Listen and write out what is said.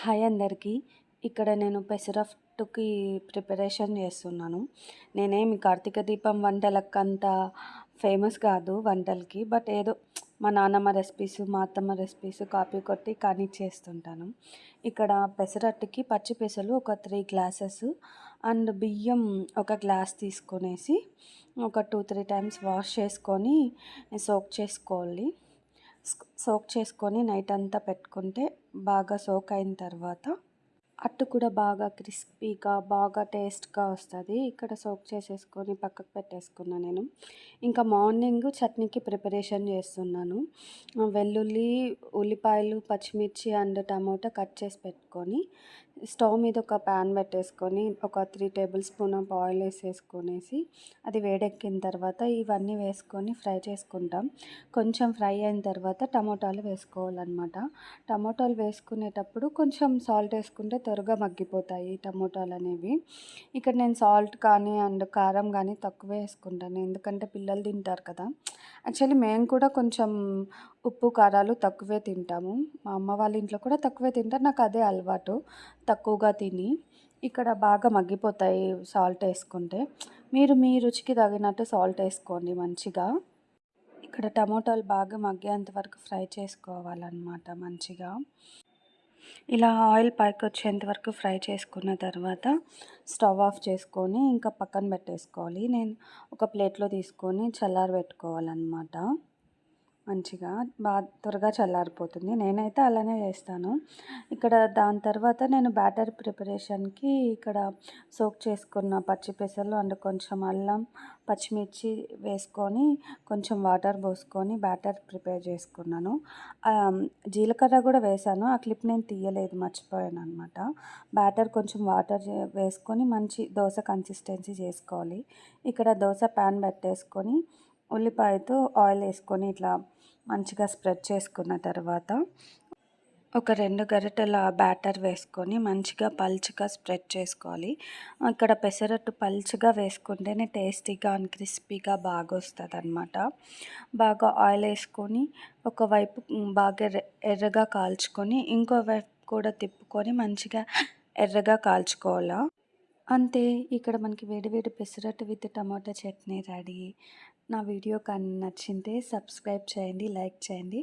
Hi అందరికీ. ఇక్కడ నేను పెసరట్టుకి ప్రిపరేషన్ చేస్తున్నాను. నేనేమి కార్తీక దీపం వంటలకంత ఫేమస్ కాదు వంటలకి. బట్ ఏదో మా నాన్నమ్మ రెసిపీస్, మా అత్తమ్మ రెసిపీస్ కాపీ కొట్టి కానీ చేస్తుంటాను. ఇక్కడ పెసరట్టుకి పచ్చి పెసలు ఒక 3 గ్లాసెస్ అండ్ బియ్యం ఒక గ్లాస్ తీసుకొనేసి ఒక 2, 3 టైమ్స్ వాష్ చేసుకొని సోక్ చేసుకోవాలి. సోక్ చేసుకొని నైట్ అంతా పెట్టుకుంటే బాగా సోక్ అయిన తర్వాత అట్టు కూడా బాగా క్రిస్పీగా బాగా టేస్ట్గా వస్తుంది. ఇక్కడ సోక్ చేసేసుకొని పక్కకు పెట్టేసుకున్నా నేను. ఇంకా మార్నింగ్ చట్నీకి ప్రిపరేషన్ చేస్తున్నాను. వెల్లుల్లి, ఉల్లిపాయలు, పచ్చిమిర్చి అండ్ టమోటా కట్ చేసి పెట్టుకొని స్టవ్ మీద ఒక ప్యాన్ పెట్టేసుకొని ఒక 3 టేబుల్ స్పూన్ ఆఫ్ ఆయిల్ వేసేసుకొనేసి అది వేడెక్కిన తర్వాత ఇవన్నీ వేసుకొని ఫ్రై చేసుకుంటాం. కొంచెం ఫ్రై అయిన తర్వాత టమోటాలు వేసుకోవాలన్నమాట. టమోటాలు వేసుకునేటప్పుడు కొంచెం సాల్ట్ వేసుకుంటే త్వరగా మగ్గిపోతాయి టమోటాలు అనేవి. ఇక్కడ నేను సాల్ట్ కానీ అండ్ కారం కానీ తక్కువే వేసుకుంటాను, ఎందుకంటే పిల్లలు తింటారు కదా. యాక్చువల్లీ మేము కూడా కొంచెం ఉప్పు కారాలు తక్కువే తింటాము. మా అమ్మ వాళ్ళ ఇంట్లో కూడా తక్కువే తింటారు, నాకు అదే అలవాటు తక్కువగా తిని. ఇక్కడ బాగా మగ్గిపోతాయి సాల్ట్ వేసుకుంటే. మీరు మీ రుచికి తగినట్టు సాల్ట్ వేసుకోండి మంచిగా. ఇక్కడ టమోటాలు బాగా మగ్గేంత వరకు ఫ్రై చేసుకోవాలన్నమాట మంచిగా. ఇలా ఆయిల్ పైకి వచ్చేంత వరకు ఫ్రై చేసుకున్న తర్వాత స్టవ్ ఆఫ్ చేసుకొని ఇంకా పక్కన పెట్టేసుకోవాలి. నేను ఒక ప్లేట్లో తీసుకొని చల్లారబెట్టుకోవాలన్నమాట. మంచిగా బాగా త్వరగా చల్లారిపోతుంది. నేనైతే అలానే చేస్తాను. ఇక్కడ దాని తర్వాత నేను బ్యాటర్ ప్రిపరేషన్కి ఇక్కడ సోక్ చేసుకున్న పచ్చి పెసలు అండ్ కొంచెం అల్లం, పచ్చిమిర్చి వేసుకొని కొంచెం వాటర్ పోసుకొని బ్యాటర్ ప్రిపేర్ చేసుకున్నాను. జీలకర్ర కూడా వేసాను, ఆ క్లిప్ నేను తీయలేదు, మర్చిపోయాను అనమాట. బ్యాటర్ కొంచెం వాటర్ వేసుకొని మంచి దోశ కన్సిస్టెన్సీ చేసుకోవాలి. ఇక్కడ దోశ ప్యాన్ పెట్టేసుకొని ఉల్లిపాయతో ఆయిల్ వేసుకొని ఇట్లా మంచిగా స్ప్రెడ్ చేసుకున్న తర్వాత ఒక 2 గరిటెల బ్యాటర్ వేసుకొని మంచిగా పల్చగా స్ప్రెడ్ చేసుకోవాలి. ఇక్కడ పెసరట్టు పల్చగా వేసుకుంటేనే టేస్టీగా అండ్ క్రిస్పీగా బాగా వస్తుంది అనమాట. బాగా ఆయిల్ వేసుకొని ఒకవైపు బాగా ఎర్రగా కాల్చుకొని ఇంకో వైపు కూడా తిప్పుకొని మంచిగా ఎర్రగా కాల్చుకోవాలా. అంతే, ఇక్కడ మనకి వేడి వేడి pesarattu with tomato chutney ready. నా వీడియో కానీ నచ్చింటే సబ్స్క్రైబ్ చేయండి, లైక్ చేయండి.